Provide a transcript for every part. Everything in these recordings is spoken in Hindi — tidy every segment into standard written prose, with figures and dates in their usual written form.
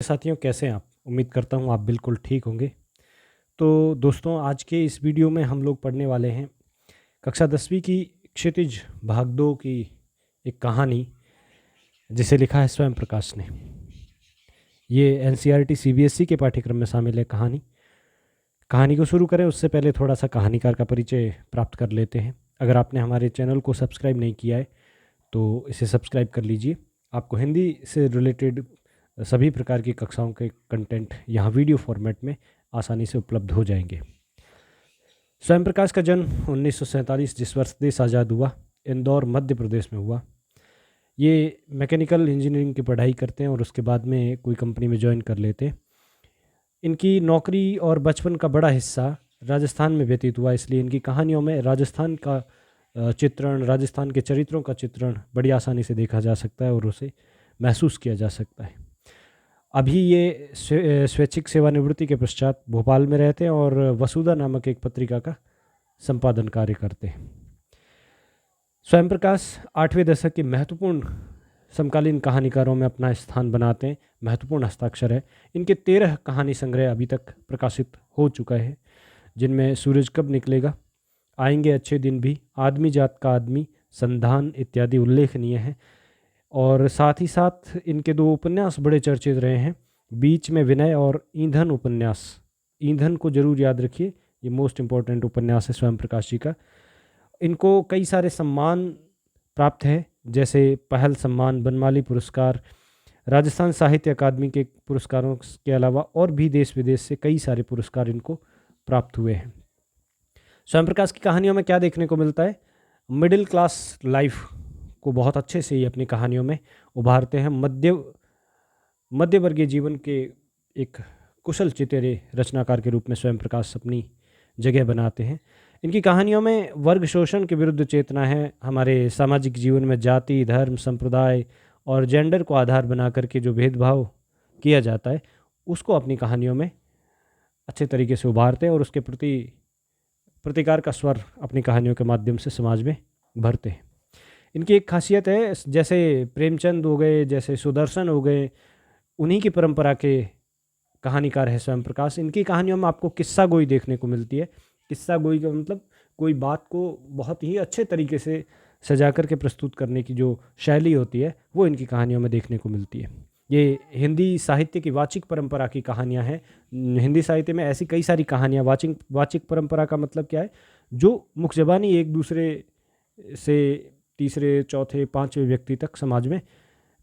साथियों, कैसे हैं आप? उम्मीद करता हूँ आप बिल्कुल ठीक होंगे। तो दोस्तों, आज के इस वीडियो में हम लोग पढ़ने वाले हैं कक्षा 10वीं की क्षितिज भाग 2 की एक कहानी, जिसे लिखा है स्वयं प्रकाश ने। ये एनसीईआरटी सीबीएसई के पाठ्यक्रम में शामिल है कहानी। कहानी को शुरू करें उससे पहले थोड़ा सा कहानीकार का परिचय प्राप्त कर लेते हैं। अगर आपने हमारे चैनल को सब्सक्राइब नहीं किया है तो इसे सब्सक्राइब कर लीजिए। आपको हिंदी से रिलेटेड सभी प्रकार की कक्षाओं के कंटेंट यहाँ वीडियो फॉर्मेट में आसानी से उपलब्ध हो जाएंगे। स्वयं प्रकाश का जन्म 1947 जिस वर्ष देश आज़ाद हुआ, इंदौर मध्य प्रदेश में हुआ। ये मैकेनिकल इंजीनियरिंग की पढ़ाई करते हैं और उसके बाद में कोई कंपनी में ज्वाइन कर लेते हैं। इनकी नौकरी और बचपन का बड़ा हिस्सा राजस्थान में व्यतीत हुआ, इसलिए इनकी कहानियों में राजस्थान का चित्रण, राजस्थान के चरित्रों का चित्रण बड़ी आसानी से देखा जा सकता है और उसे महसूस किया जा सकता है। अभी ये स्वैच्छिक सेवानिवृत्ति के पश्चात भोपाल में रहते हैं और वसुधा नामक एक पत्रिका का संपादन कार्य करते हैं। स्वयं प्रकाश 8वें दशक के महत्वपूर्ण समकालीन कहानीकारों में अपना स्थान बनाते हैं। महत्वपूर्ण हस्ताक्षर है। इनके 13 कहानी संग्रह अभी तक प्रकाशित हो चुका है, जिनमें सूरज कब निकलेगा, आएंगे अच्छे दिन भी, आदमी जात का आदमी, संधान इत्यादि उल्लेखनीय हैं। और साथ ही साथ इनके 2 उपन्यास बड़े चर्चित रहे हैं, बीच में विनय और ईंधन उपन्यास। ईंधन को जरूर याद रखिए, ये मोस्ट इम्पॉर्टेंट उपन्यास है स्वयं प्रकाश जी का। इनको कई सारे सम्मान प्राप्त है, जैसे पहल सम्मान, बनमाली पुरस्कार, राजस्थान साहित्य अकादमी के पुरस्कारों के अलावा और भी देश विदेश से कई सारे पुरस्कार इनको प्राप्त हुए हैं। स्वयं प्रकाश की कहानियों में क्या देखने को मिलता है? मिडिल क्लास लाइफ को बहुत अच्छे से ये अपनी कहानियों में उभारते हैं। मध्यवर्गीय जीवन के एक कुशल चितेरे रचनाकार के रूप में स्वयं प्रकाश अपनी जगह बनाते हैं। इनकी कहानियों में वर्ग शोषण के विरुद्ध चेतना है। हमारे सामाजिक जीवन में जाति, धर्म, संप्रदाय और जेंडर को आधार बना करके जो भेदभाव किया जाता है, उसको अपनी कहानियों में अच्छे तरीके से उभारते हैं और उसके प्रति प्रतिकार का स्वर अपनी कहानियों के माध्यम से समाज में भरते हैं। इनकी एक खासियत है, जैसे प्रेमचंद हो गए, जैसे सुदर्शन हो गए, उन्हीं की परंपरा के कहानीकार है स्वयं प्रकाश। इनकी कहानियों में आपको किस्सा गोई देखने को मिलती है। किस्सा गोई का मतलब कोई बात को बहुत ही अच्छे तरीके से सजा करके प्रस्तुत करने की जो शैली होती है, वो इनकी कहानियों में देखने को मिलती है। ये हिंदी साहित्य की वाचिक परंपरा की कहानियाँ हैं। हिंदी साहित्य में ऐसी कई सारी कहानियाँ, वाचिक परंपरा का मतलब क्या है? जो मुख ज़बानी एक दूसरे से तीसरे, चौथे, पाँचवें व्यक्ति तक समाज में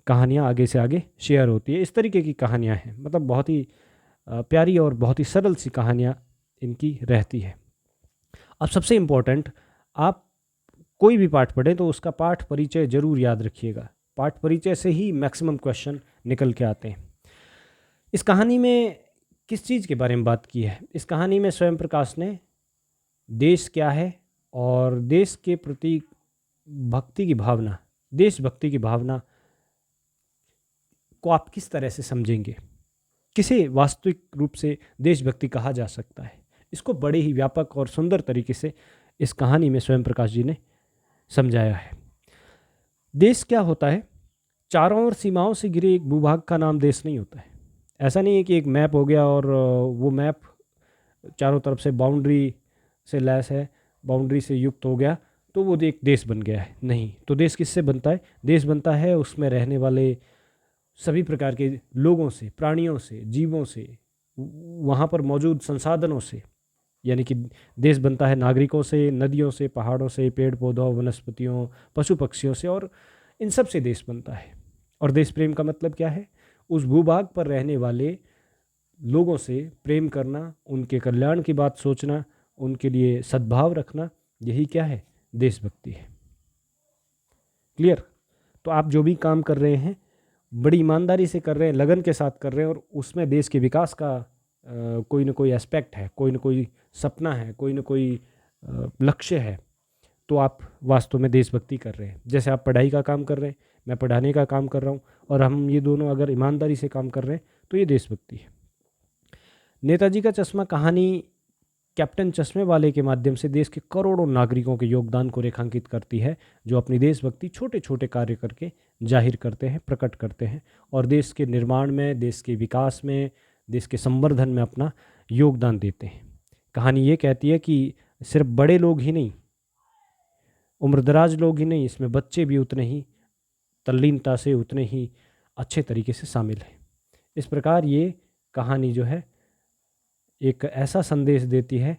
कहानियाँ आगे से आगे शेयर होती है, इस तरीके की कहानियाँ हैं। मतलब बहुत ही प्यारी और बहुत ही सरल सी कहानियाँ इनकी रहती है। अब सबसे इम्पोर्टेंट, आप कोई भी पाठ पढ़ें तो उसका पाठ परिचय जरूर याद रखिएगा। पाठ परिचय से ही मैक्सिमम क्वेश्चन निकल के आते हैं। इस कहानी में किस चीज़ के बारे में बात की है? इस कहानी में स्वयं प्रकाश ने देश क्या है और देश के प्रति भक्ति की भावना, देशभक्ति की भावना को आप किस तरह से समझेंगे, किसे वास्तविक रूप से देशभक्ति कहा जा सकता है, इसको बड़े ही व्यापक और सुंदर तरीके से इस कहानी में स्वयं प्रकाश जी ने समझाया है। देश क्या होता है? चारों ओर सीमाओं से घिरे एक भूभाग का नाम देश नहीं होता है। ऐसा नहीं है कि एक मैप हो गया और वो मैप चारों तरफ से बाउंड्री से लैस है, बाउंड्री से युक्त हो गया तो वो एक देश बन गया है। नहीं, तो देश किससे बनता है? देश बनता है उसमें रहने वाले सभी प्रकार के लोगों से, प्राणियों से, जीवों से, वहाँ पर मौजूद संसाधनों से। यानी कि देश बनता है नागरिकों से, नदियों से, पहाड़ों से, पेड़ पौधों, वनस्पतियों, पशु पक्षियों से, और इन सब से देश बनता है। और देश प्रेम का मतलब क्या है? उस भूभाग पर रहने वाले लोगों से प्रेम करना, उनके कल्याण की बात सोचना, उनके लिए सद्भाव रखना, यही क्या है? देशभक्ति है। क्लियर? तो आप जो भी काम कर रहे हैं बड़ी ईमानदारी से कर रहे हैं, लगन के साथ कर रहे हैं, और उसमें देश के विकास का कोई ना कोई एस्पेक्ट है, कोई ना कोई सपना है, कोई ना कोई लक्ष्य है, तो आप वास्तव में देशभक्ति कर रहे हैं। जैसे आप पढ़ाई का काम कर रहे हैं, मैं पढ़ाने का काम कर रहा हूँ, और हम ये दोनों अगर ईमानदारी से काम कर रहे हैं तो ये देशभक्ति है। नेताजी का चश्मा कहानी कैप्टन चश्मे वाले के माध्यम से देश के करोड़ों नागरिकों के योगदान को रेखांकित करती है, जो अपनी देशभक्ति छोटे छोटे कार्य करके जाहिर करते हैं, प्रकट करते हैं और देश के निर्माण में, देश के विकास में, देश के संवर्धन में अपना योगदान देते हैं। कहानी ये कहती है कि सिर्फ बड़े लोग ही नहीं, उम्रदराज लोग ही नहीं, इसमें बच्चे भी उतने ही तल्लीनता से, उतने ही अच्छे तरीके से शामिल हैं। इस प्रकार ये कहानी जो है एक ऐसा संदेश देती है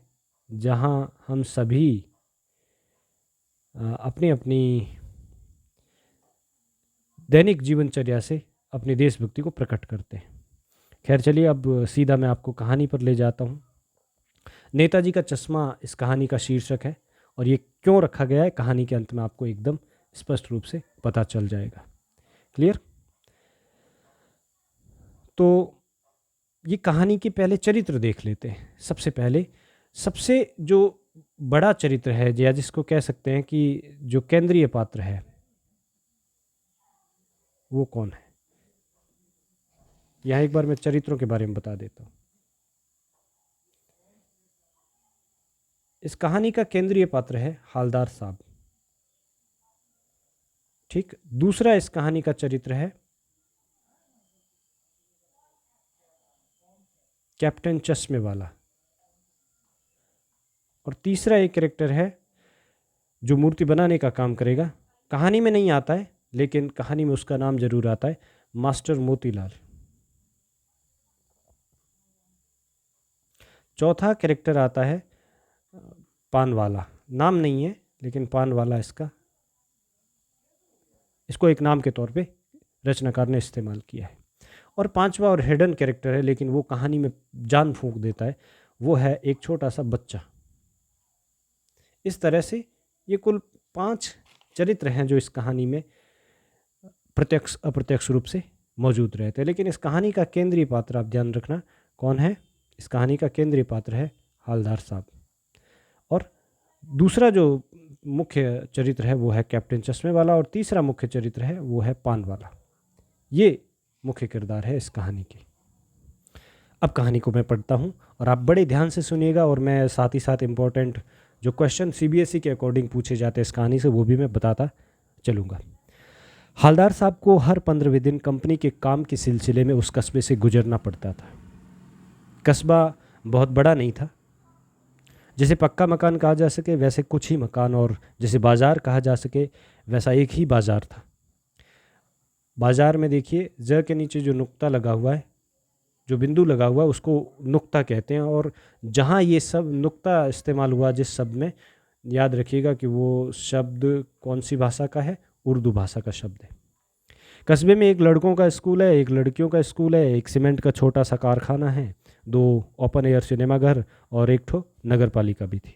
जहां हम सभी अपनी अपनी दैनिक जीवनचर्या से अपनी देशभक्ति को प्रकट करते हैं। खैर चलिए, अब सीधा मैं आपको कहानी पर ले जाता हूँ। नेताजी का चश्मा इस कहानी का शीर्षक है और ये क्यों रखा गया है कहानी के अंत में आपको एकदम स्पष्ट रूप से पता चल जाएगा। क्लियर? तो ये कहानी के पहले चरित्र देख लेते हैं। सबसे पहले सबसे जो बड़ा चरित्र है, या जिसको कह सकते हैं कि जो केंद्रीय पात्र है, वो कौन है? यहाँ एक बार मैं चरित्रों के बारे में बता देता हूँ। इस कहानी का केंद्रीय पात्र है हालदार साहब। ठीक। दूसरा इस कहानी का चरित्र है कैप्टन चश्मे वाला। और तीसरा एक कैरेक्टर है जो मूर्ति बनाने का काम करेगा। कहानी में नहीं आता है, लेकिन कहानी में उसका नाम जरूर आता है, मास्टर मोतीलाल। चौथा कैरेक्टर आता है पान वाला। नाम नहीं है, लेकिन पान वाला इसको एक नाम के तौर पे रचनाकार ने इस्तेमाल किया है। और पांचवा और हिडन कैरेक्टर है, लेकिन वो कहानी में जान फूंक देता है, वो है एक छोटा सा बच्चा। इस तरह से ये कुल 5 चरित्र हैं जो इस कहानी में प्रत्यक्ष अप्रत्यक्ष रूप से मौजूद रहते हैं। लेकिन इस कहानी का केंद्रीय पात्र, आप ध्यान रखना, कौन है? इस कहानी का केंद्रीय पात्र है हालदार साहब। और दूसरा जो मुख्य चरित्र है वो है कैप्टन चश्मे वाला, और तीसरा मुख्य चरित्र है वो है पान वाला। ये मुख्य किरदार है इस कहानी की। अब कहानी को मैं पढ़ता हूँ और आप बड़े ध्यान से सुनिएगा, और मैं साथ ही साथ इम्पोर्टेंट जो क्वेश्चन सीबीएसई के अकॉर्डिंग पूछे जाते हैं इस कहानी से, वो भी मैं बताता चलूँगा। हालदार साहब को हर 15वें दिन कंपनी के काम के सिलसिले में उस कस्बे से गुजरना पड़ता था। कस्बा बहुत बड़ा नहीं था। जैसे पक्का मकान कहा जा सके वैसे कुछ ही मकान, और जैसे बाज़ार कहा जा सके वैसा एक ही बाज़ार था। बाज़ार में देखिए, ज के नीचे जो नुक्ता लगा हुआ है, जो बिंदु लगा हुआ है, उसको नुक्ता कहते हैं। और जहाँ ये सब नुक्ता इस्तेमाल हुआ जिस शब्द में, याद रखिएगा कि वो शब्द कौन सी भाषा का है? उर्दू भाषा का शब्द है। कस्बे में एक लड़कों का स्कूल है, एक लड़कियों का स्कूल है, एक सीमेंट का छोटा सा कारखाना है, 2 ओपन एयर सिनेमा घर और एक ठो नगर पालिका भी थी।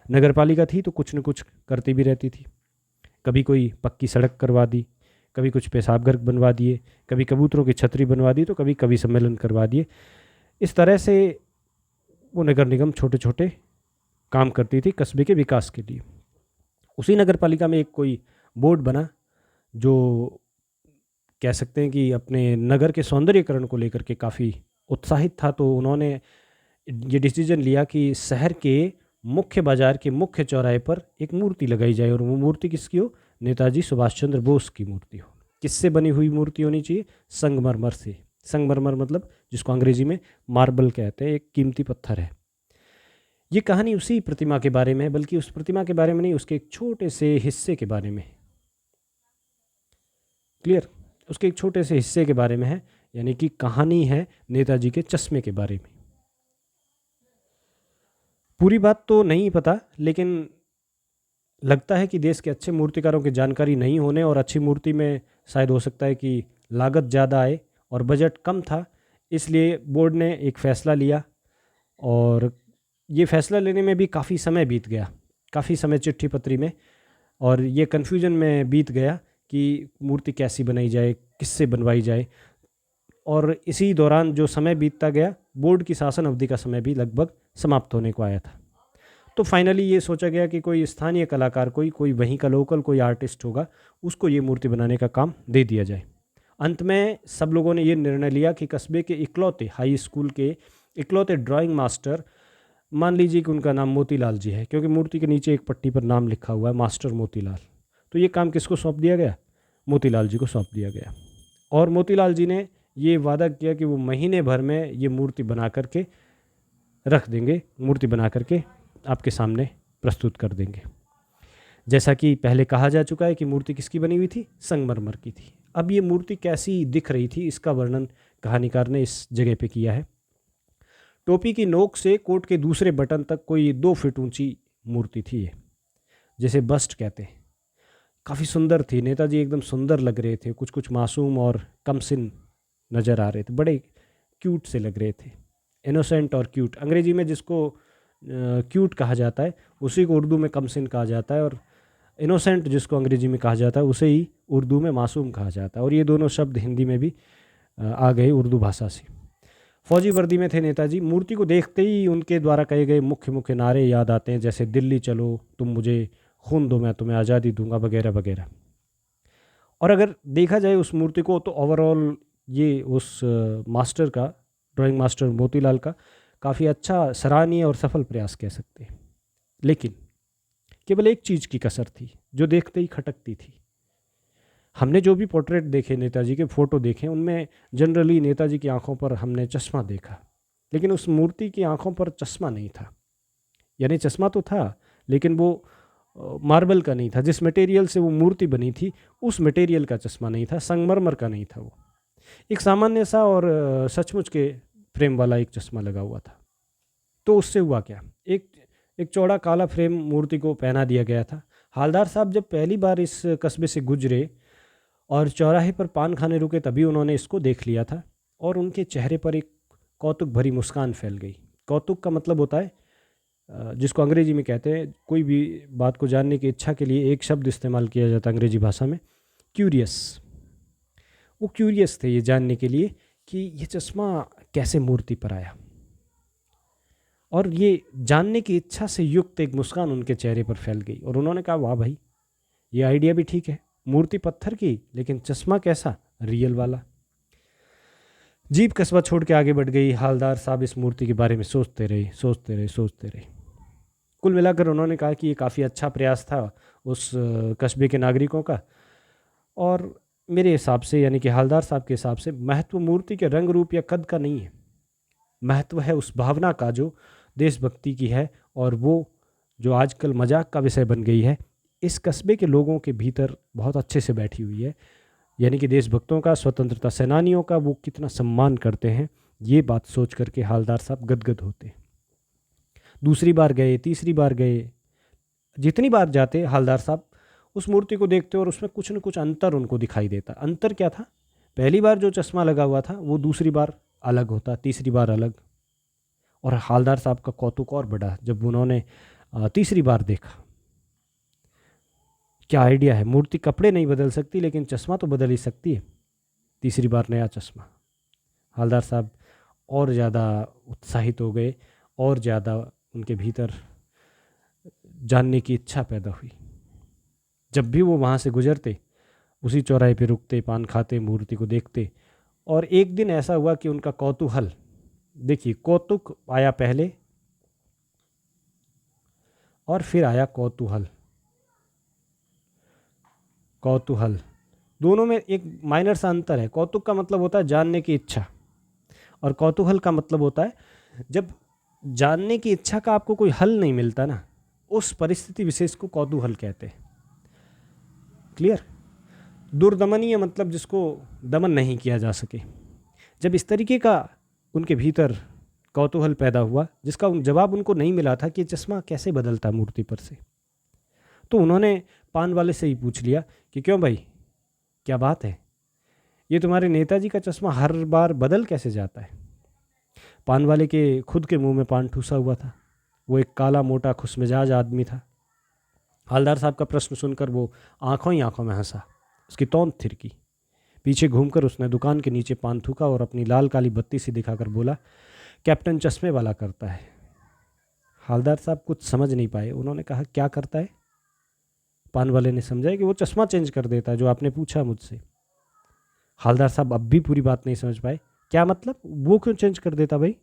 नगर पालिका थी तो कुछ न कुछ करती भी रहती थी। कभी कोई पक्की सड़क करवा दी, कभी कुछ पेशाब घर बनवा दिए, कभी कबूतरों की छतरी बनवा दी, तो कभी कवि सम्मेलन करवा दिए। इस तरह से वो नगर निगम छोटे छोटे काम करती थी कस्बे के विकास के लिए। उसी नगर पालिका में एक कोई बोर्ड बना जो कह सकते हैं कि अपने नगर के सौंदर्यीकरण को लेकर के काफ़ी उत्साहित था। तो उन्होंने ये डिसीजन लिया कि शहर के मुख्य बाज़ार के मुख्य चौराहे पर एक मूर्ति लगाई जाए, और वो मूर्ति किसकी हो? नेताजी सुभाष चंद्र बोस की मूर्ति हो। किससे बनी हुई मूर्ति होनी चाहिए? संगमरमर से। संगमरमर मतलब जिसको अंग्रेजी में मार्बल कहते हैं, एक कीमती पत्थर है। ये कहानी उसी प्रतिमा के बारे में है, बल्कि उस प्रतिमा के बारे में नहीं, उसके एक छोटे से हिस्से के बारे में। क्लियर? उसके एक छोटे से हिस्से के बारे में है, यानी कि कहानी है नेताजी के चश्मे के बारे में। पूरी बात तो नहीं पता, लेकिन लगता है कि देश के अच्छे मूर्तिकारों की जानकारी नहीं होने और अच्छी मूर्ति में शायद हो सकता है कि लागत ज़्यादा आए और बजट कम था, इसलिए बोर्ड ने एक फ़ैसला लिया। और ये फ़ैसला लेने में भी काफ़ी समय बीत गया, काफ़ी समय चिट्ठी पत्री में, और ये कन्फ्यूजन में बीत गया कि मूर्ति कैसी बनाई जाए, किससे बनवाई जाए। और इसी दौरान जो समय बीतता गया, बोर्ड की शासन अवधि का समय भी लगभग समाप्त होने को आया था। तो फाइनली ये सोचा गया कि कोई स्थानीय कलाकार, कोई वहीं का लोकल कोई आर्टिस्ट होगा, उसको ये मूर्ति बनाने का काम दे दिया जाए। अंत में सब लोगों ने ये निर्णय लिया कि कस्बे के इकलौते हाई स्कूल के इकलौते ड्राइंग मास्टर मान लीजिए कि उनका नाम मोतीलाल जी है, क्योंकि मूर्ति के नीचे एक पट्टी पर नाम लिखा हुआ है मास्टर मोतीलाल। तो ये काम किसको सौंप दिया गया? मोतीलाल जी को सौंप दिया गया। और मोतीलाल जी ने ये वादा किया कि वो महीने भर में ये मूर्ति बना करके रख देंगे, मूर्ति बना करके आपके सामने प्रस्तुत कर देंगे। जैसा कि पहले कहा जा चुका है कि मूर्ति किसकी बनी हुई थी? संगमरमर की थी। अब ये मूर्ति कैसी दिख रही थी, इसका वर्णन कहानीकार ने इस जगह पे किया है। टोपी की नोक से कोट के दूसरे बटन तक कोई 2 फीट ऊंची मूर्ति थी ये, जैसे बस्ट कहते हैं। काफ़ी सुंदर थी, नेताजी एकदम सुंदर लग रहे थे, कुछ कुछ मासूम और कमसिन नज़र आ रहे थे, बड़े क्यूट से लग रहे थे। इनोसेंट और क्यूट, अंग्रेजी में जिसको क्यूट कहा जाता है उसी को उर्दू में कमसिन कहा जाता है, और इनोसेंट जिसको अंग्रेजी में कहा जाता है उसे ही उर्दू में मासूम कहा जाता है। और ये दोनों शब्द हिंदी में भी आ गए उर्दू भाषा से। फौजी वर्दी में थे नेताजी। मूर्ति को देखते ही उनके द्वारा कहे गए मुख्य मुख्य नारे याद आते हैं, जैसे दिल्ली चलो, तुम मुझे खून दो मैं तुम्हें आज़ादी दूंगा, वगैरह वगैरह। और अगर देखा जाए उस मूर्ति को तो ओवरऑल ये उस मास्टर का, ड्राइंग मास्टर मोतीलाल का काफ़ी अच्छा, सराहनीय और सफल प्रयास कह सकते हैं। लेकिन केवल एक चीज़ की कसर थी जो देखते ही खटकती थी। हमने जो भी पोर्ट्रेट देखे, नेताजी के फ़ोटो देखे, उनमें जनरली नेताजी की आंखों पर हमने चश्मा देखा, लेकिन उस मूर्ति की आंखों पर चश्मा नहीं था। यानी चश्मा तो था लेकिन वो मार्बल का नहीं था, जिस मटेरियल से वो मूर्ति बनी थी उस मटेरियल का चश्मा नहीं था, संगमरमर का नहीं था। वो एक सामान्य सा और सचमुच के फ्रेम वाला एक चश्मा लगा हुआ था। तो उससे हुआ क्या, एक एक चौड़ा काला फ्रेम मूर्ति को पहना दिया गया था। हालदार साहब जब पहली बार इस कस्बे से गुजरे और चौराहे पर पान खाने रुके, तभी उन्होंने इसको देख लिया था और उनके चेहरे पर एक कौतुक भरी मुस्कान फैल गई। कौतुक का मतलब होता है जिसको अंग्रेजी में कहते हैं, कोई भी बात को जानने की इच्छा के लिए एक शब्द इस्तेमाल किया जाता है अंग्रेजी भाषा में, क्यूरियस। वो क्यूरियस थे ये जानने के लिए कि ये चश्मा कैसे मूर्ति पर आया, और ये जानने की इच्छा से युक्त एक मुस्कान उनके चेहरे पर फैल गई। और उन्होंने कहा, वाह भाई, ये आइडिया भी ठीक है, मूर्ति पत्थर की लेकिन चश्मा कैसा, रियल वाला। जीप कस्बा छोड़ के आगे बढ़ गई। हालदार साहब इस मूर्ति के बारे में सोचते रहे, सोचते रहे, सोचते रहे। कुल मिलाकर उन्होंने कहा कि ये काफ़ी अच्छा प्रयास था उस कस्बे के नागरिकों का, और मेरे हिसाब से, यानी कि हालदार साहब के हिसाब से, महत्व मूर्ति के रंग रूप या कद का नहीं है, महत्व है उस भावना का जो देशभक्ति की है, और वो जो आजकल मजाक का विषय बन गई है, इस कस्बे के लोगों के भीतर बहुत अच्छे से बैठी हुई है। यानी कि देशभक्तों का, स्वतंत्रता सेनानियों का वो कितना सम्मान करते हैं, ये बात सोच करके हालदार साहब गदगद होते। दूसरी बार गए, तीसरी बार गए, जितनी बार जाते हालदार साहब उस मूर्ति को देखते और उसमें कुछ न कुछ अंतर उनको दिखाई देता। अंतर क्या था? पहली बार जो चश्मा लगा हुआ था वो दूसरी बार अलग होता, तीसरी बार अलग। और हालदार साहब का कौतुक और बढ़ा जब उन्होंने तीसरी बार देखा। क्या आइडिया है, मूर्ति कपड़े नहीं बदल सकती लेकिन चश्मा तो बदल ही सकती है। तीसरी बार नया चश्मा। हालदार साहब और ज़्यादा उत्साहित हो गए, और ज़्यादा उनके भीतर जानने की इच्छा पैदा हुई। जब भी वो वहाँ से गुजरते, उसी चौराहे पे रुकते, पान खाते, मूर्ति को देखते। और एक दिन ऐसा हुआ कि उनका कौतूहल, देखिए कौतुक आया पहले और फिर आया कौतूहल। कौतूहल, दोनों में एक माइनर सा अंतर है। कौतुक का मतलब होता है जानने की इच्छा, और कौतूहल का मतलब होता है जब जानने की इच्छा का आपको कोई हल नहीं मिलता ना, उस परिस्थिति विशेष को कौतूहल कहते हैं। क्लियर? दुर्दमनीय मतलब जिसको दमन नहीं किया जा सके। जब इस तरीके का उनके भीतर कौतूहल पैदा हुआ, जिसका जवाब उनको नहीं मिला था कि चश्मा कैसे बदलता मूर्ति पर से, तो उन्होंने पान वाले से ही पूछ लिया कि क्यों भाई, क्या बात है, ये तुम्हारे नेताजी का चश्मा हर बार बदल कैसे जाता है? पान वाले के खुद के मुंह में पान ठूसा हुआ था। वो एक काला मोटा खुशमिजाज आदमी था। हालदार साहब का प्रश्न सुनकर वो आंखों ही आंखों में हंसा, उसकी तौंद थिरकी। पीछे घूमकर उसने दुकान के नीचे पान थूका और अपनी लाल काली बत्ती सी दिखाकर बोला, कैप्टन चश्मे वाला करता है। हालदार साहब कुछ समझ नहीं पाए। उन्होंने कहा, क्या करता है? पान वाले ने समझा कि वो चश्मा चेंज कर देता है, जो आपने पूछा मुझसे। हालदार साहब अब भी पूरी बात नहीं समझ पाए। क्या मतलब, वो क्यों चेंज कर देता भाई?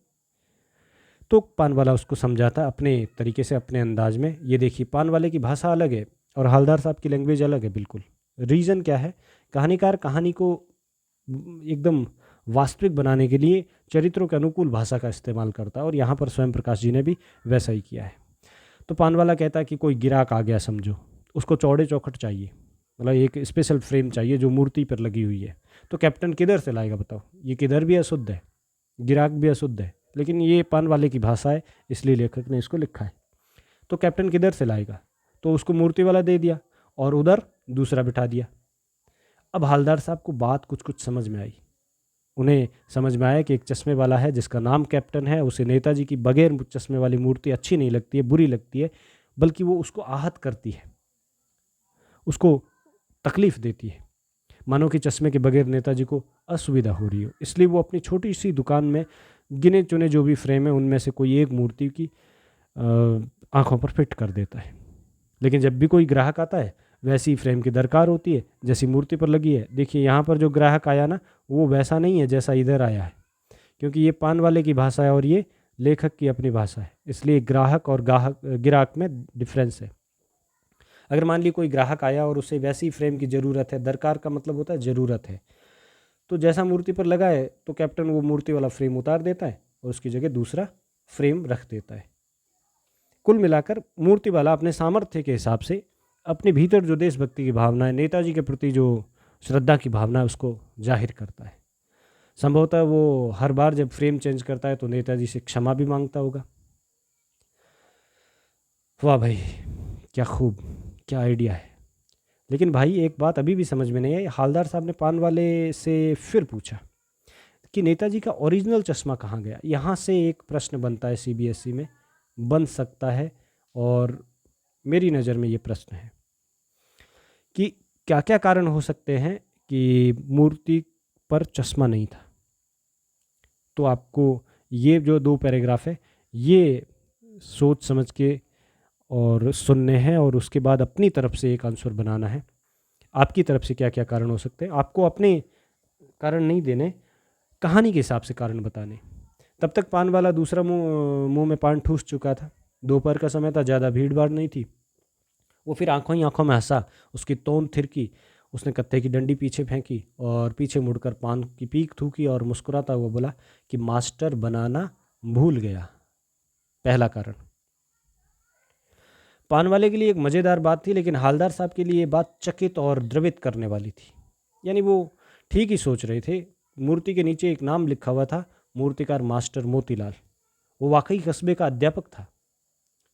तो पान वाला उसको समझाता अपने तरीके से, अपने अंदाज में। ये देखिए, पान वाले की भाषा अलग है और हवलदार साहब की लैंग्वेज अलग है बिल्कुल। रीज़न क्या है? कहानीकार कहानी को एकदम वास्तविक बनाने के लिए चरित्रों के अनुकूल भाषा का इस्तेमाल करता है, और यहाँ पर स्वयं प्रकाश जी ने भी वैसा ही किया है। तो पान वाला कहता है कि कोई गिराक आ गया समझो, उसको चौड़े चौखट चाहिए, मतलब एक स्पेशल फ्रेम चाहिए जो मूर्ति पर लगी हुई है। तो कैप्टन किधर से लाएगा बताओ? ये किधर भी अशुद्ध है, गिराक भी अशुद्ध है, लेकिन ये पान वाले की भाषा है, इसलिए लेखक ने इसको लिखा है। तो कैप्टन किधर से लाएगा? तो उसको मूर्ति वाला दे दिया और उधर दूसरा बिठा दिया। अब हवलदार साहब को बात कुछ कुछ समझ में आई। उन्हें समझ में आया कि एक चश्मे वाला है जिसका नाम कैप्टन है, उसे नेताजी की बगैर चश्मे वाली मूर्ति अच्छी नहीं लगती है, बुरी लगती है, बल्कि वो उसको आहत करती है, उसको तकलीफ देती है, मानो कि चश्मे के बगैर नेताजी को असुविधा हो रही हो। इसलिए वो अपनी छोटी सी दुकान में गिने चुने जो भी फ्रेम है उनमें से कोई एक मूर्ति की आंखों पर फिट कर देता है। लेकिन जब भी कोई ग्राहक आता है वैसी फ्रेम की दरकार होती है जैसी मूर्ति पर लगी है। देखिए यहाँ पर जो ग्राहक आया ना, वो वैसा नहीं है जैसा इधर आया है, क्योंकि ये पान वाले की भाषा है और ये लेखक की अपनी भाषा है, इसलिए ग्राहक और गिराक में डिफरेंस है। अगर मान ली कोई ग्राहक आया और उसे वैसी फ्रेम की ज़रूरत है, दरकार का मतलब होता है ज़रूरत है, तो जैसा मूर्ति पर लगा है तो कैप्टन वो मूर्ति वाला फ्रेम उतार देता है और उसकी जगह दूसरा फ्रेम रख देता है। कुल मिलाकर मूर्ति वाला अपने सामर्थ्य के हिसाब से अपने भीतर जो देशभक्ति की भावना है, नेताजी के प्रति जो श्रद्धा की भावना है, उसको जाहिर करता है। संभवतः वो हर बार जब फ्रेम चेंज करता है तो नेताजी से क्षमा भी मांगता होगा। वाह भाई, क्या खूब, क्या आइडिया है। लेकिन भाई एक बात अभी भी समझ में नहीं आई। हवलदार साहब ने पान वाले से फिर पूछा कि नेताजी का ओरिजिनल चश्मा कहाँ गया। यहाँ से एक प्रश्न बनता है, सीबीएसई में बन सकता है, और मेरी नज़र में ये प्रश्न है कि क्या क्या कारण हो सकते हैं कि मूर्ति पर चश्मा नहीं था। तो आपको ये जो 2 पैराग्राफ है ये सोच समझ के और सुनने हैं, और उसके बाद अपनी तरफ से एक आंसर बनाना है। आपकी तरफ से क्या क्या कारण हो सकते हैं, आपको अपने कारण नहीं देने, कहानी के हिसाब से कारण बताने। तब तक पान वाला दूसरा मुंह में पान ठूस चुका था। दोपहर का समय था, ज़्यादा भीड़ भाड़ नहीं थी। वो फिर आंखों ही आंखों में हंसा, उसकी तोंद थिरकी, उसने कत्थे की डंडी पीछे फेंकी और पीछे मुड़कर पान की पीक थूकी और मुस्कुराता हुआ बोला कि मास्टर बनाना भूल गया। पहला कारण। पान वाले के लिए एक मज़ेदार बात थी, लेकिन हवलदार साहब के लिए ये बात चकित और द्रवित करने वाली थी। यानी वो ठीक ही सोच रहे थे। मूर्ति के नीचे एक नाम लिखा हुआ था, मूर्तिकार मास्टर मोतीलाल। वो वाकई कस्बे का अध्यापक था।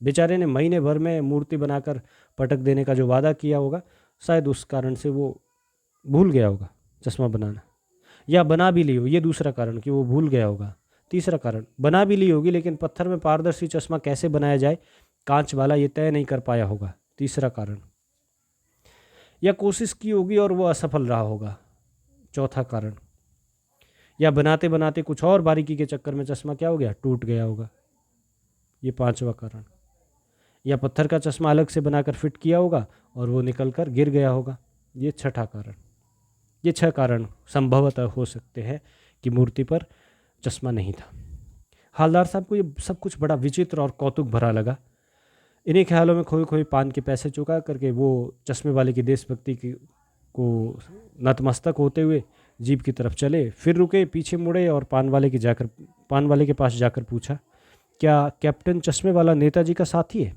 बेचारे ने महीने भर में मूर्ति बनाकर पटक देने का जो वादा किया होगा, शायद उस कारण से वो भूल गया होगा चश्मा बनाना, या बना भी ली हो। ये दूसरा कारण कि वो भूल गया होगा। तीसरा कारण, बना भी ली होगी लेकिन पत्थर में पारदर्शी चश्मा कैसे बनाया जाए कांच वाला, ये तय नहीं कर पाया होगा। तीसरा कारण, या कोशिश की होगी और वो असफल रहा होगा। चौथा कारण, या बनाते बनाते कुछ और बारीकी के चक्कर में चश्मा क्या हो गया, टूट गया होगा। ये पांचवा कारण, या पत्थर का चश्मा अलग से बनाकर फिट किया होगा और वो निकल कर गिर गया होगा। ये छठा कारण। ये 6 कारण संभवतः हो सकते हैं कि मूर्ति पर चश्मा नहीं था। हवलदार साहब को ये सब कुछ बड़ा विचित्र और कौतुक भरा लगा। इन्हीं ख्यालों में खोए खोए पान के पैसे चुका करके वो चश्मे वाले की देशभक्ति की को नतमस्तक होते हुए जीप की तरफ चले, फिर रुके, पीछे मुड़े और पान वाले के पास जाकर पूछा, क्या कैप्टन चश्मे वाला नेताजी का साथी है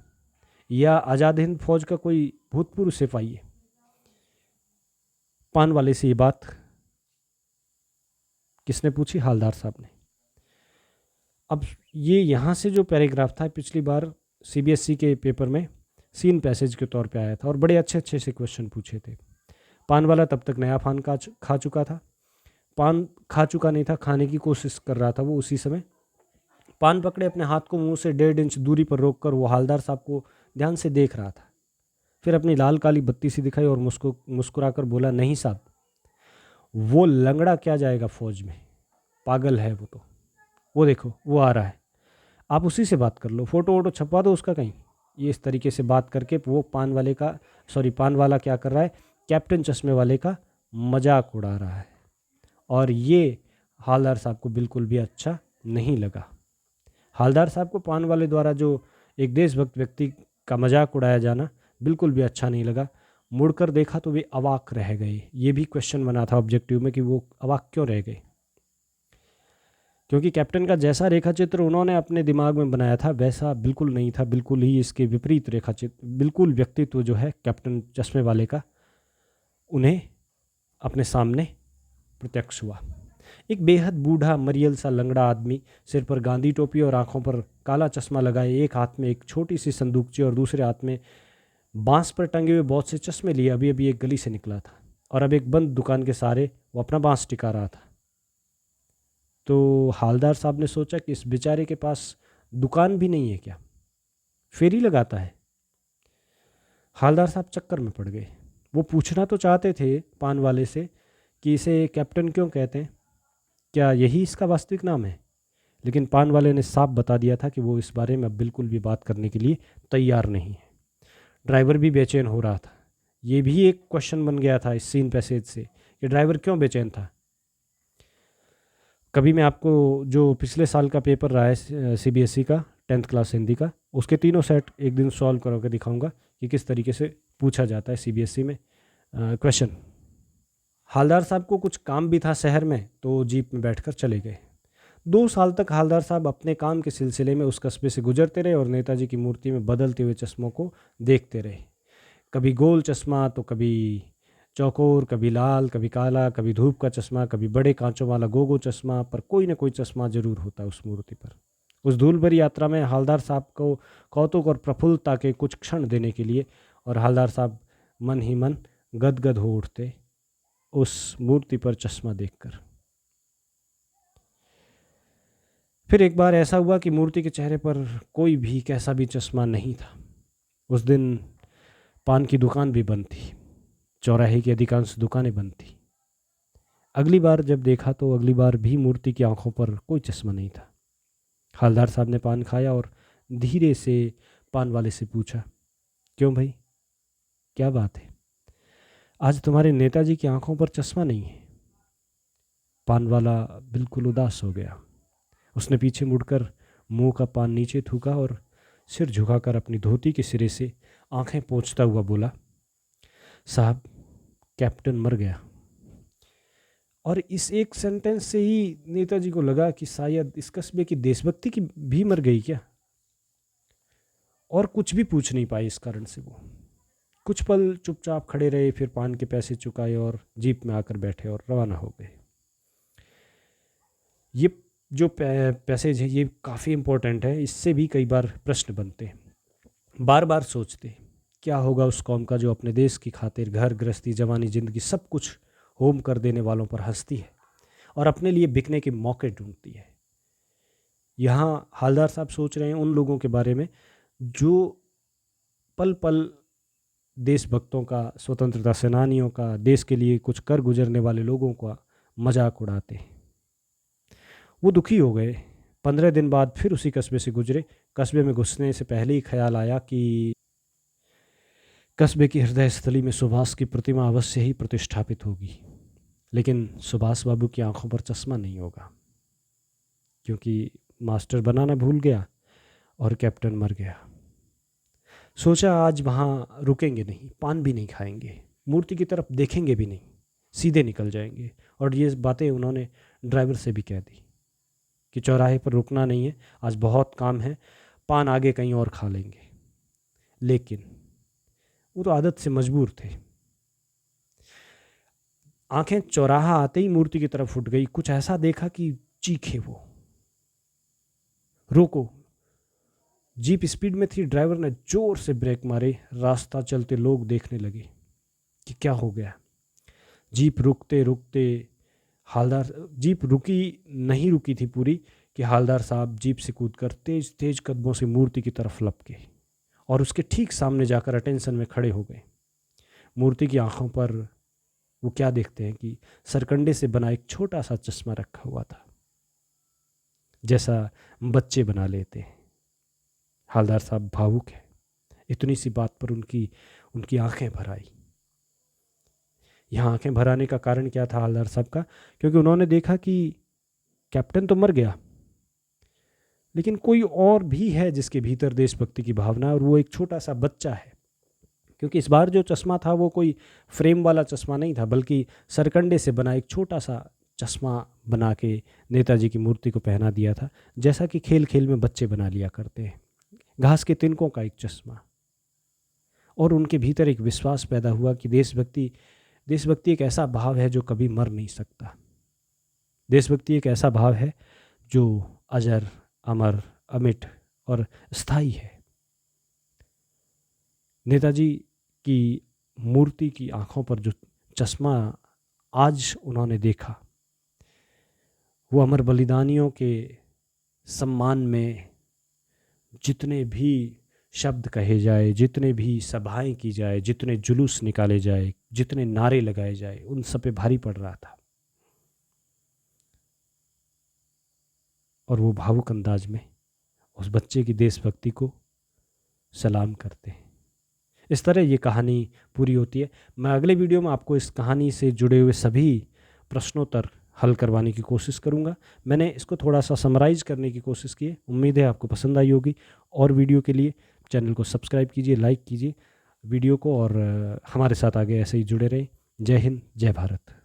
या आज़ाद हिंद फौज का कोई भूतपूर्व सिपाही है? पान वाले से ये बात किसने पूछी? हवलदार साहब ने। अब ये यहाँ से जो पैराग्राफ था, पिछली बार सीबीएसई के पेपर में सीन पैसेज के तौर पे आया था और बड़े अच्छे अच्छे से क्वेश्चन पूछे थे। पान वाला तब तक नया पान खा चुका था। पान खा चुका नहीं था, खाने की कोशिश कर रहा था वो उसी समय। पान पकड़े अपने हाथ को मुंह से 1.5 इंच दूरी पर रोककर वो हवलदार साहब को ध्यान से देख रहा था। फिर अपनी लाल काली बत्ती सी दिखाई और मुस्कुराकर बोला, नहीं साहब, वो लंगड़ा क्या जाएगा फौज में, पागल है वो तो। वो देखो वो आ रहा है, आप उसी से बात कर लो, फ़ोटो वोटो छपवा दो उसका कहीं। ये इस तरीके से बात करके वो पान वाला क्या कर रहा है, कैप्टन चश्मे वाले का मजाक उड़ा रहा है। और ये हवलदार साहब को बिल्कुल भी अच्छा नहीं लगा। हालदार साहब को पान वाले द्वारा जो एक देशभक्त व्यक्ति का मजाक उड़ाया जाना बिल्कुल भी अच्छा नहीं लगा। मुड़कर देखा तो वे अवाक रह गए। ये भी क्वेश्चन बना था ऑब्जेक्टिव में कि वो अवाक क्यों रह गए, क्योंकि कैप्टन का जैसा रेखाचित्र उन्होंने अपने दिमाग में बनाया था वैसा बिल्कुल नहीं था, बिल्कुल ही इसके विपरीत रेखाचित्र, बिल्कुल व्यक्तित्व जो है कैप्टन चश्मे वाले का उन्हें अपने सामने प्रत्यक्ष हुआ। एक बेहद बूढ़ा मरियल सा लंगड़ा आदमी, सिर पर गांधी टोपी और आंखों पर काला चश्मा लगाए, एक हाथ में एक छोटी सी संदूकची और दूसरे हाथ में बांस पर टंगे हुए बहुत से चश्मे लिए अभी अभी एक गली से निकला था और अब एक बंद दुकान के सहारे वो अपना बांस टिका रहा था। तो हालदार साहब ने सोचा कि इस बेचारे के पास दुकान भी नहीं है क्या, फेरी लगाता है। हालदार साहब चक्कर में पड़ गए। वो पूछना तो चाहते थे पान वाले से कि इसे कैप्टन क्यों कहते हैं, क्या यही इसका वास्तविक नाम है, लेकिन पान वाले ने साफ बता दिया था कि वो इस बारे में अब बिल्कुल भी बात करने के लिए तैयार नहीं है। ड्राइवर भी बेचैन हो रहा था। ये भी एक क्वेश्चन बन गया था इस सीन पैसेज से कि ड्राइवर क्यों बेचैन था। कभी मैं आपको जो पिछले साल का पेपर रहा है सीबीएसई का 10th क्लास हिंदी का, उसके तीनों सेट एक दिन सॉल्व करके दिखाऊंगा कि किस तरीके से पूछा जाता है सीबीएसई में क्वेश्चन। हालदार साहब को कुछ काम भी था शहर में, तो जीप में बैठकर चले गए। 2 साल तक हालदार साहब अपने काम के सिलसिले में उस कस्बे से गुजरते रहे और नेताजी की मूर्ति में बदलते हुए चश्मों को देखते रहे। कभी गोल चश्मा तो कभी चौकोर, कभी लाल, कभी काला, कभी धूप का चश्मा, कभी बड़े कांचों वाला गोगो चश्मा, पर कोई ना कोई चश्मा जरूर होता उस मूर्ति पर। उस धूल भरी यात्रा में हालदार साहब को कौतुक और प्रफुल्लता के कुछ क्षण देने के लिए और हालदार साहब मन ही मन गदगद हो उठते उस मूर्ति पर चश्मा देखकर। फिर एक बार ऐसा हुआ कि मूर्ति के चेहरे पर कोई भी कैसा भी चश्मा नहीं था। उस दिन पान की दुकान भी बंद थी, चौराहे की अधिकांश दुकानें बंद थी। अगली बार जब देखा तो अगली बार भी मूर्ति की आंखों पर कोई चश्मा नहीं था। हालदार साहब ने पान खाया और धीरे से पान वाले से पूछा, क्यों भाई, क्या बात है, आज तुम्हारे नेताजी की आंखों पर चश्मा नहीं है? पान वाला बिल्कुल उदास हो गया। उसने पीछे मुड़कर मुंह का पान नीचे थूका और सिर झुकाकर अपनी धोती के सिरे से आंखें पोंछता हुआ बोला, साहब, कैप्टन मर गया। और इस एक सेंटेंस से ही नेताजी को लगा कि शायद इस कस्बे की देशभक्ति की भी मर गई क्या। और कुछ भी पूछ नहीं पाए इस कारण से वो कुछ पल चुपचाप खड़े रहे, फिर पान के पैसे चुकाए और जीप में आकर बैठे और रवाना हो गए। ये जो पैसेज है ये काफ़ी इम्पोर्टेंट है। इससे भी कई बार प्रश्न बनते हैं, बार बार सोचते क्या होगा उस कौम का जो अपने देश की खातिर घर गृहस्थी जवानी जिंदगी सब कुछ होम कर देने वालों पर हंसती है और अपने लिए बिकने के मौके ढूंढती है। यहाँ हालदार साहब सोच रहे हैं उन लोगों के बारे में जो पल पल देशभक्तों का, स्वतंत्रता सेनानियों का, देश के लिए कुछ कर गुजरने वाले लोगों का मजाक उड़ाते हैं। वो दुखी हो गए। 15 दिन बाद फिर उसी कस्बे से गुजरे। कस्बे में घुसने से पहले ही ख्याल आया कि कस्बे की हृदय स्थली में सुभाष की प्रतिमा अवश्य ही प्रतिष्ठापित होगी, लेकिन सुभाष बाबू की आंखों पर चश्मा नहीं होगा, क्योंकि मास्टर बनाना भूल गया और कैप्टन मर गया। सोचा आज वहाँ रुकेंगे नहीं, पान भी नहीं खाएंगे, मूर्ति की तरफ देखेंगे भी नहीं, सीधे निकल जाएंगे। और ये बातें उन्होंने ड्राइवर से भी कह दी कि चौराहे पर रुकना नहीं है, आज बहुत काम है, पान आगे कहीं और खा लेंगे। लेकिन वो तो आदत से मजबूर थे। आंखें चौराहा आते ही मूर्ति की तरफ उठ गई। कुछ ऐसा देखा कि चीखे वो, रोको। जीप स्पीड में थी। ड्राइवर ने जोर से ब्रेक मारे। रास्ता चलते लोग देखने लगे कि क्या हो गया। जीप रुकते रुकते जीप नहीं रुकी थी पूरी कि हालदार साहब जीप से कूदकर तेज तेज कदमों से मूर्ति की तरफ लपके और उसके ठीक सामने जाकर अटेंशन में खड़े हो गए। मूर्ति की आंखों पर वो क्या देखते हैं कि सरकंडे से बना एक छोटा सा चश्मा रखा हुआ था, जैसा बच्चे बना लेते हैं। हालदार साहब भावुक है। इतनी सी बात पर उनकी आंखें भर आई। यहाँ आंखें भर आने का कारण क्या था हालदार साहब का? क्योंकि उन्होंने देखा कि कैप्टन तो मर गया, लेकिन कोई और भी है जिसके भीतर देशभक्ति की भावना है, और वो एक छोटा सा बच्चा है। क्योंकि इस बार जो चश्मा था वो कोई फ्रेम वाला चश्मा नहीं था, बल्कि सरकंडे से बना एक छोटा सा चश्मा बना के नेताजी की मूर्ति को पहना दिया था, जैसा कि खेल खेल में बच्चे बना लिया करते हैं। घास के तिनकों का एक चश्मा। और उनके भीतर एक विश्वास पैदा हुआ कि देशभक्ति एक ऐसा भाव है जो कभी मर नहीं सकता। देशभक्ति एक ऐसा भाव है जो अजर, अमर, अमिट और स्थायी है। नेताजी की मूर्ति की आंखों पर जो चश्मा आज उन्होंने देखा, वो अमर बलिदानियों के सम्मान में जितने भी शब्द कहे जाए, जितने भी सभाएं की जाए, जितने जुलूस निकाले जाए, जितने नारे लगाए जाए, उन सब पे भारी पड़ रहा था। और वो भावुक अंदाज में उस बच्चे की देशभक्ति को सलाम करते हैं। इस तरह ये कहानी पूरी होती है। मैं अगले वीडियो में आपको इस कहानी से जुड़े हुए सभी प्रश्नोत्तर हल करवाने की कोशिश करूंगा। मैंने इसको थोड़ा सा समराइज करने की कोशिश की है। उम्मीद है आपको पसंद आई होगी। और वीडियो के लिए चैनल को सब्सक्राइब कीजिए, लाइक कीजिए वीडियो को, और हमारे साथ आगे ऐसे ही जुड़े रहें। जय हिंद, जय भारत।